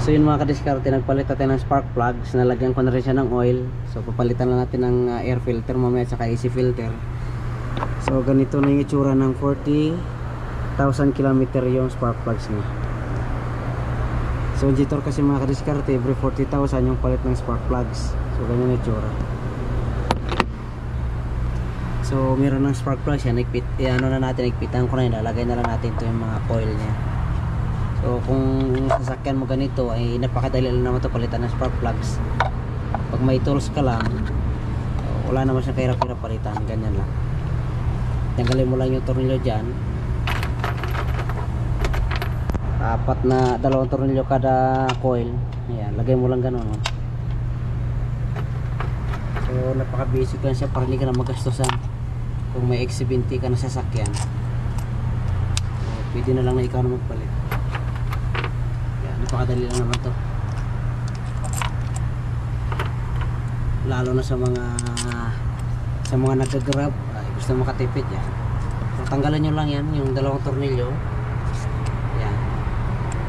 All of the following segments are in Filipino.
So yun mga kadiskarte, nagpalit natin ng spark plugs. Nalagyan ko na rin siya ng oil. So papalitan na natin ng air filter mamaya at saka AC filter. So ganito na yung itsura ng 40,000 km yung spark plugs niya. So Jetor kasi mga kadiskarte, every 40,000 yung palit ng spark plugs. So ganyan yung itsura. So meron ng spark plugs yan, ano na natin, nagpitan ko na yun. Lalagay na lang natin ito yung mga coil niya. So kung sasakyan mo ganito ay napakadali lang naman ito palitan ng spark plugs. Pag may tools ka lang, wala naman siyang kahirap-hirap palitan, ganyan lang. Tanggalin mo lang yung tornilyo dyan. Apat na, 2 tornilyo kada coil. Ayan, lagay mo lang ganun. So napaka basic lang siya para hindi ka na magastusan. Kung may XC20 ka na sasakyan, so, pwede na lang na ikaw na magpalit. Napakadali lang naman to, lalo na sa mga nag-grab ay gusto makatipid yan. So tanggalan nyo lang yan, yung 2 tornilyo yan,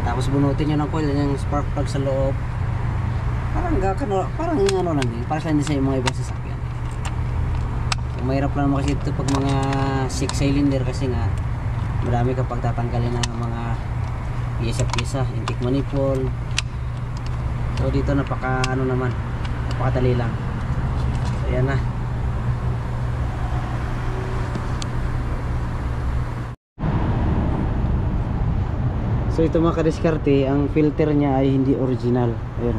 tapos bunutin nyo ng coil yung spark plug sa loob. Parang ano lang din, para sa hindi sa mga ibang sasakyan. So mahirap lang naman kasi ito pag mga 6 cylinder kasi nga marami kapag tatanggalin ng mga piyesa-piyesa, intake manifold. So dito napakadali lang. So ayan na. So ito mga kadiskarte, ang filter niya ay hindi original. Ayan.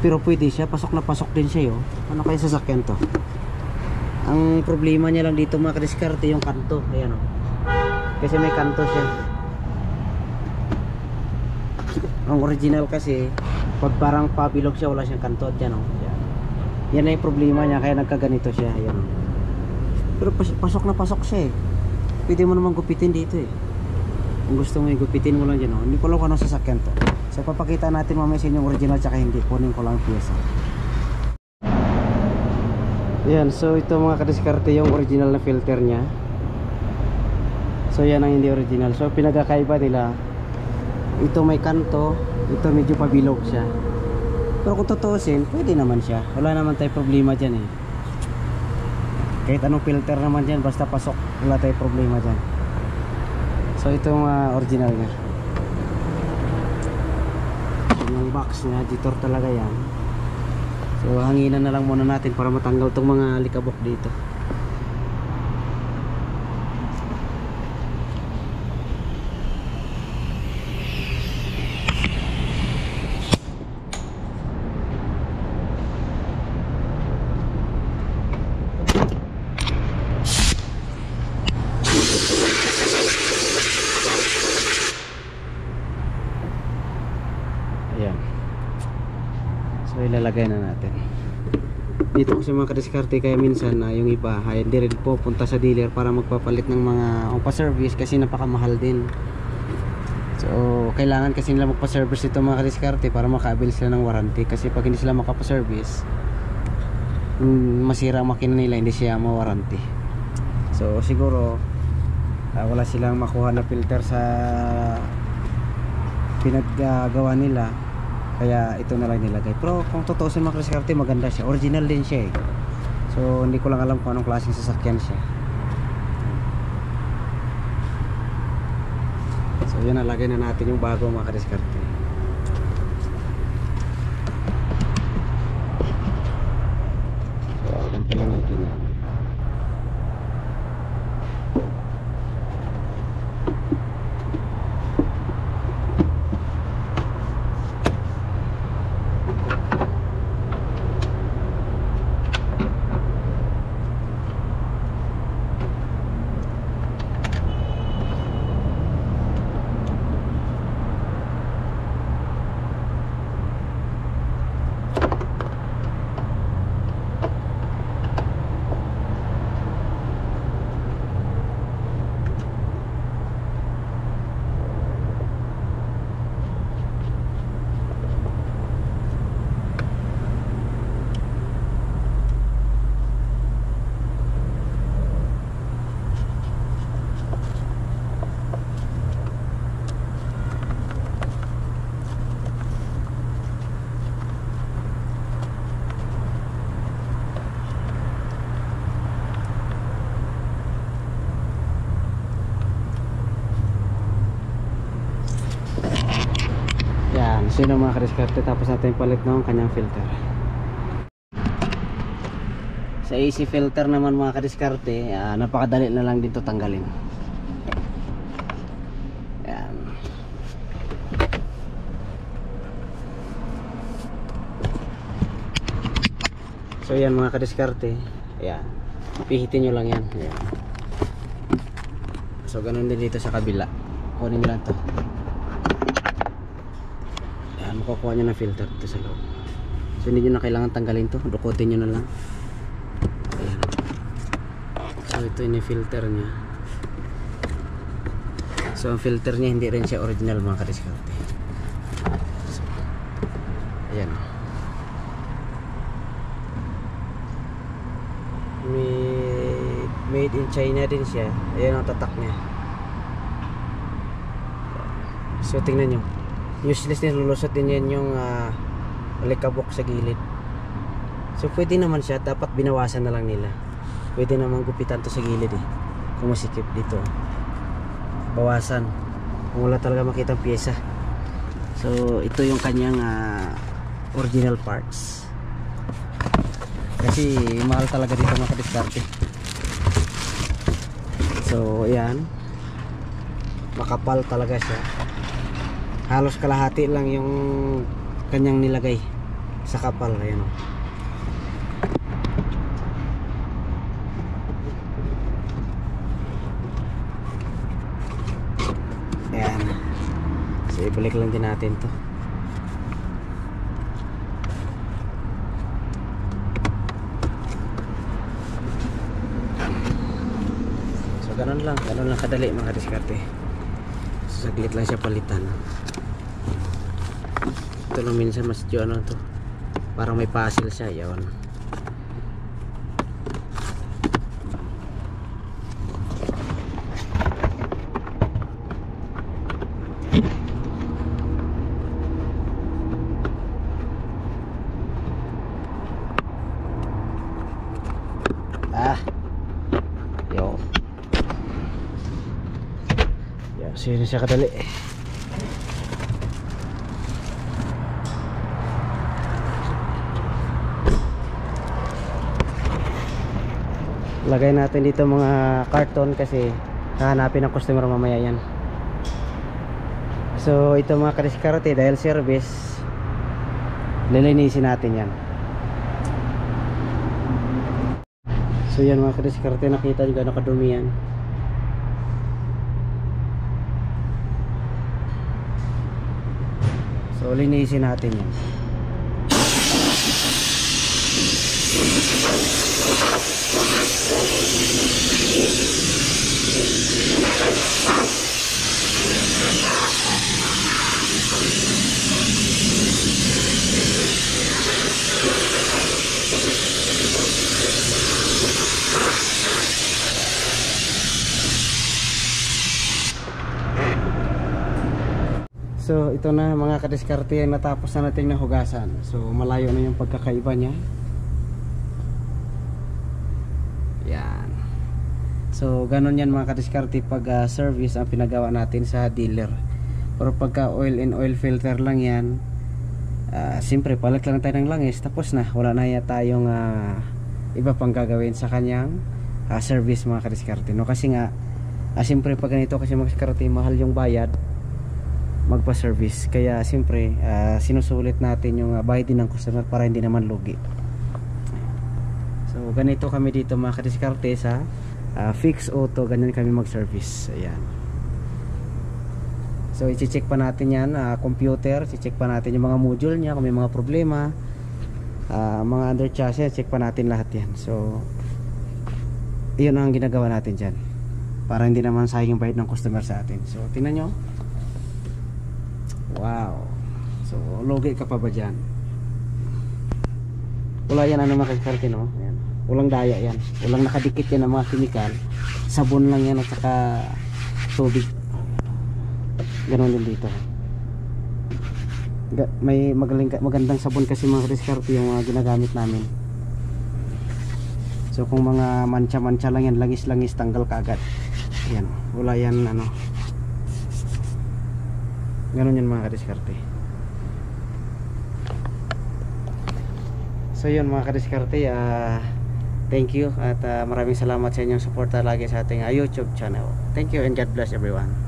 Pero pwede siya, pasok na pasok din siya yo. Ano kaya sasakyan to? Ang problema niya lang dito mga kadiskarte yung kanto. Ayan o. Kasi may kanto siya. Ang original kasi pag parang pabilog siya, wala siyang kanto dyan, oh. Yan na yung problema niya, kaya nagkaganito siya. Yan, oh. Pero pasok na pasok siya eh. Pwede mo naman gupitin dito eh. Kung gusto mo gupitin mo lang dyan, oh. Hindi ko lang kung ano sasakyan to. So papakita natin mamaya sa inyong original tsaka hindi. Kunin ko lang piyesa. Yan, so ito mga kadiskarte yung original na filter niya. So yan ang hindi original. So pinagkakaiba nila, ito may kanto, ito medyo pabilog siya. Pero kung tutuusin, pwede naman siya. Wala naman tayong problema dyan eh. Kahit anong filter naman dyan, basta pasok, wala tayong problema dyan. So ito yung original niya. Yung box niya, Jetor talaga yan. So hanginan na lang muna natin para matanggal itong mga likabok dito. Ayan. So ilalagay na natin dito kasi mga kadiskarte, kaya minsan yung iba hindi rin po punta sa dealer para magpapalit ng mga pa-service kasi napakamahal din. So kailangan kasi nila magpa-service ito mga kadiskarte para makabil sila ng warranty, kasi pag hindi sila makapa-service, masira ang makina nila, hindi siya ma-warranty. So siguro wala silang makuha na filter sa pinaggagawa nila, kaya ito na lang nilagay. Pero kung totoo sa mga kadiskarte, maganda siya, original din siya eh. So hindi ko lang alam kung anong klaseng sasakyan siya. So yan, nalagay na natin yung bago mga kadiskarte. So ganito lang natin yan. So yun ang mga kadiskarte, tapos natin palit ng kanyang filter. Sa AC filter naman mga kadiskarte, napakadali na lang dito tanggalin. Yan. So yan mga kadiskarte, yan, pihitin nyo lang yan. Yan. So ganun din dito sa kabila, kunin nyo lang to. Yan, makukuha nyo ng filter dito sa loob. So hindi nyo na kailangan tanggalin to, dukutin nyo na lang. Ayan. So ito yung filter nya. So ang filter nya hindi rin siya original mga kadiskarte. So, ayan. Made in China din siya. Ayan ang tatak nya. So tingnan nyo, useless din, lulusot din yan yung alikabok sa gilid. So pwede naman siya, dapat binawasan na lang nila. Pwede naman gupitan to sa gilid eh, kung masikip dito, bawasan kung wala talaga makitang pyesa. So ito yung kanyang original parts, kasi mahal talaga dito mga kadiskarte. So ayan, makapal talaga siya. Halos kalahati lang yung kanyang nilagay sa kapal. Ayan o. Ayan. So ibalik lang din natin to. So ganun lang kadali mga diskarte. So, saglit lang siya palitan. Ito lang minsan mas ano to, parang may puzzle siya. Yawan. Yo. Yan, sino siya kadali. Lagay natin dito mga karton kasi hahanapin ng customer mamaya yan. So ito mga kadiskarte, dahil service, lilinisin natin yan. So yan mga kadiskarte, nakita nyo gano'ng kadumi yan. So linisin natin yan. So ito na mga kadiskarte, natapos na natin na hugasan. So malayo na yung pagkakaiba niya. Yan. So ganun yan mga kadiskarte pag service ang pinagawa natin sa dealer. Pero pagka oil and oil filter lang yan, siyempre palit lang tayo ng langis, tapos na, wala na tayong iba pang gagawin sa kanyang service mga kadiskarte, no? Kasi nga siyempre pag ganito kasi mga kadiskarte, mahal yung bayad magpa-service, kaya siyempre sinusulit natin yung bayad din ng customer para hindi naman lugi. So ganito kami dito mga kadiskarte sa Fix Auto, ganyan kami mag-service. Ayan. So i-check pa natin yan, computer, i-check pa natin yung mga module niya kung may mga problema, mga under chassis, check pa natin lahat yan. So yun ang ginagawa natin dyan, para hindi naman sayang yung bayad ng customer sa atin. So tingnan nyo. Wow. So logi ka pa ba dyan? Wala yan ano mga kadiskarte, no? Ayan. Walang daya yan, walang nakadikit yan ng mga chemical, sabon lang yan at saka tubig. Ganon din dito. May magandang sabon kasi mga kadiskarte yung ginagamit namin. So kung mga mancha-mancha lang yan, langis-langis, tanggal kaagad. Ayan, wala yan ano. Ganon yan mga kadiskarte. So yun mga kadiskarte, thank you at maraming salamat sa inyong suporta lagi sa ating YouTube channel. Thank you and God bless everyone.